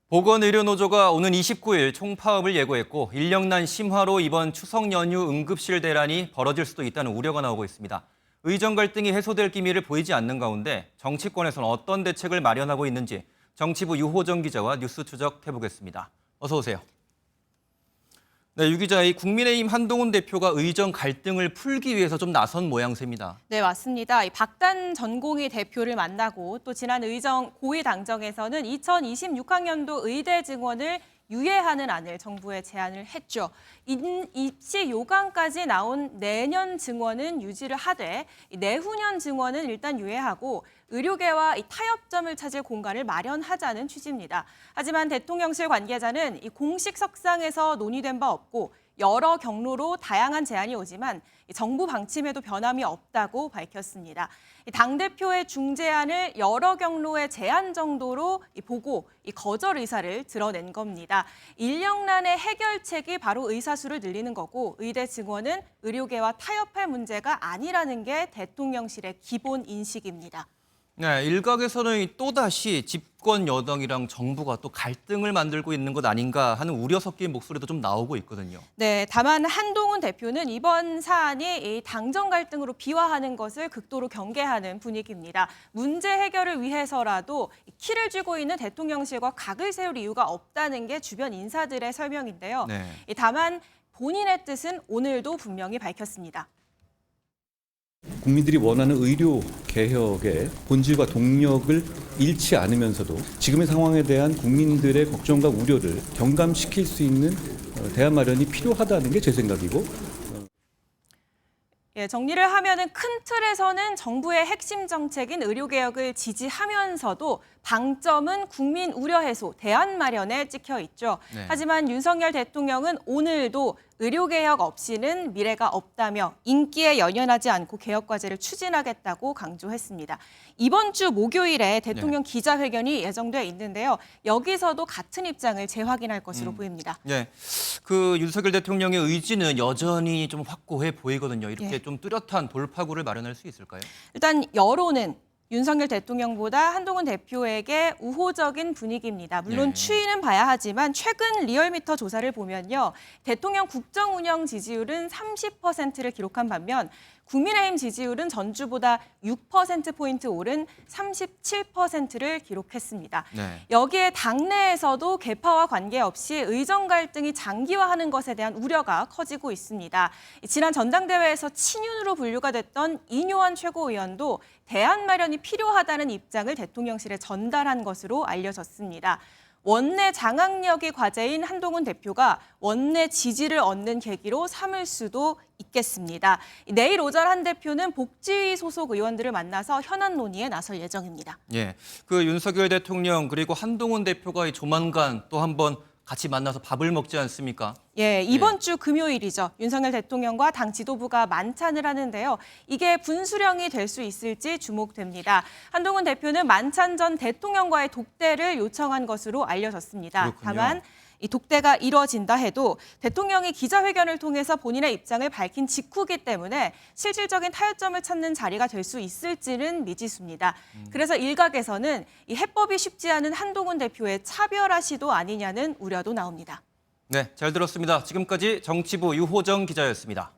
보건의료노조가 오는 29일 총파업을 예고했고 인력난 심화로 이번 추석 연휴 응급실 대란이 벌어질 수도 있다는 우려가 나오고 있습니다. 의정 갈등이 해소될 기미를 보이지 않는 가운데 정치권에서는 어떤 대책을 마련하고 있는지 정치부 유호정 기자와 뉴스 추적해보겠습니다. 어서 오세요. 네, 유 기자, 이 국민의힘 한동훈 대표가 의정 갈등을 풀기 위해서 좀 나선 모양새입니다. 네, 맞습니다. 이 박단 전공의 대표를 만나고 또 지난 의정 고위 당정에서는 2026학년도 의대 증원을 유예하는 안을 정부에 제안을 했죠. 입시 요강까지 나온 내년 증원은 유지를 하되 내후년 증원은 일단 유예하고 의료계와 타협점을 찾을 공간을 마련하자는 취지입니다. 하지만 대통령실 관계자는 이 공식 석상에서 논의된 바 없고 여러 경로로 다양한 제안이 오지만 정부 방침에도 변함이 없다고 밝혔습니다. 당대표의 중재안을 여러 경로의 제안 정도로 보고 거절 의사를 드러낸 겁니다. 인력난의 해결책이 바로 의사수를 늘리는 거고 의대 증원은 의료계와 타협할 문제가 아니라는 게 대통령실의 기본 인식입니다. 네, 일각에서는 또다시 집권 여당이랑 정부가 또 갈등을 만들고 있는 것 아닌가 하는 우려 섞인 목소리도 좀 나오고 있거든요. 네, 다만 한동훈 대표는 이번 사안이 이 당정 갈등으로 비화하는 것을 극도로 경계하는 분위기입니다. 문제 해결을 위해서라도 키를 쥐고 있는 대통령실과 각을 세울 이유가 없다는 게 주변 인사들의 설명인데요. 네. 다만 본인의 뜻은 오늘도 분명히 밝혔습니다. 국민들이 원하는 의료 개혁의 본질과 동력을 잃지 않으면서도 지금의 상황에 대한 국민들의 걱정과 우려를 경감시킬 수 있는 대안 마련이 필요하다는 게 제 생각이고. 예, 정리를 하면은 큰 틀에서는 정부의 핵심 정책인 의료개혁을 지지하면서도 방점은 국민 우려 해소, 대안 마련에 찍혀 있죠. 네. 하지만 윤석열 대통령은 오늘도 의료개혁 없이는 미래가 없다며 인기에 연연하지 않고 개혁과제를 추진하겠다고 강조했습니다. 이번 주 목요일에 대통령 기자회견이 예정돼 있는데요. 여기서도 같은 입장을 재확인할 것으로 보입니다. 네, 그 윤석열 대통령의 의지는 여전히 좀 확고해 보이거든요. 이렇게 좀 뚜렷한 돌파구를 마련할 수 있을까요? 일단 여론은 윤석열 대통령보다 한동훈 대표에게 우호적인 분위기입니다. 물론 추이는 봐야 하지만 최근 리얼미터 조사를 보면요. 대통령 국정 운영 지지율은 30%를 기록한 반면 국민의힘 지지율은 전주보다 6%포인트 오른 37%를 기록했습니다. 네. 여기에 당내에서도 계파와 관계없이 의정 갈등이 장기화하는 것에 대한 우려가 커지고 있습니다. 지난 전당대회에서 친윤으로 분류가 됐던 이뇨한 최고위원도 대안 마련이 필요하다는 입장을 대통령실에 전달한 것으로 알려졌습니다. 원내 장악력이 과제인 한동훈 대표가 원내 지지를 얻는 계기로 삼을 수도 있겠습니다. 내일 오전 한 대표는 복지위 소속 의원들을 만나서 현안 논의에 나설 예정입니다. 예, 그 윤석열 대통령 그리고 한동훈 대표가 조만간 또 한번 같이 만나서 밥을 먹지 않습니까? 예, 이번 주 금요일이죠. 윤석열 대통령과 당 지도부가 만찬을 하는데요. 이게 분수령이 될 수 있을지 주목됩니다. 한동훈 대표는 만찬 전 대통령과의 독대를 요청한 것으로 알려졌습니다. 그렇군요. 다만 이 독대가 이뤄진다 해도 대통령이 기자회견을 통해서 본인의 입장을 밝힌 직후기 때문에 실질적인 타협점을 찾는 자리가 될 수 있을지는 미지수입니다. 그래서 일각에서는 이 해법이 쉽지 않은 한동훈 대표의 차별화 시도 아니냐는 우려도 나옵니다. 네, 잘 들었습니다. 지금까지 정치부 유호정 기자였습니다.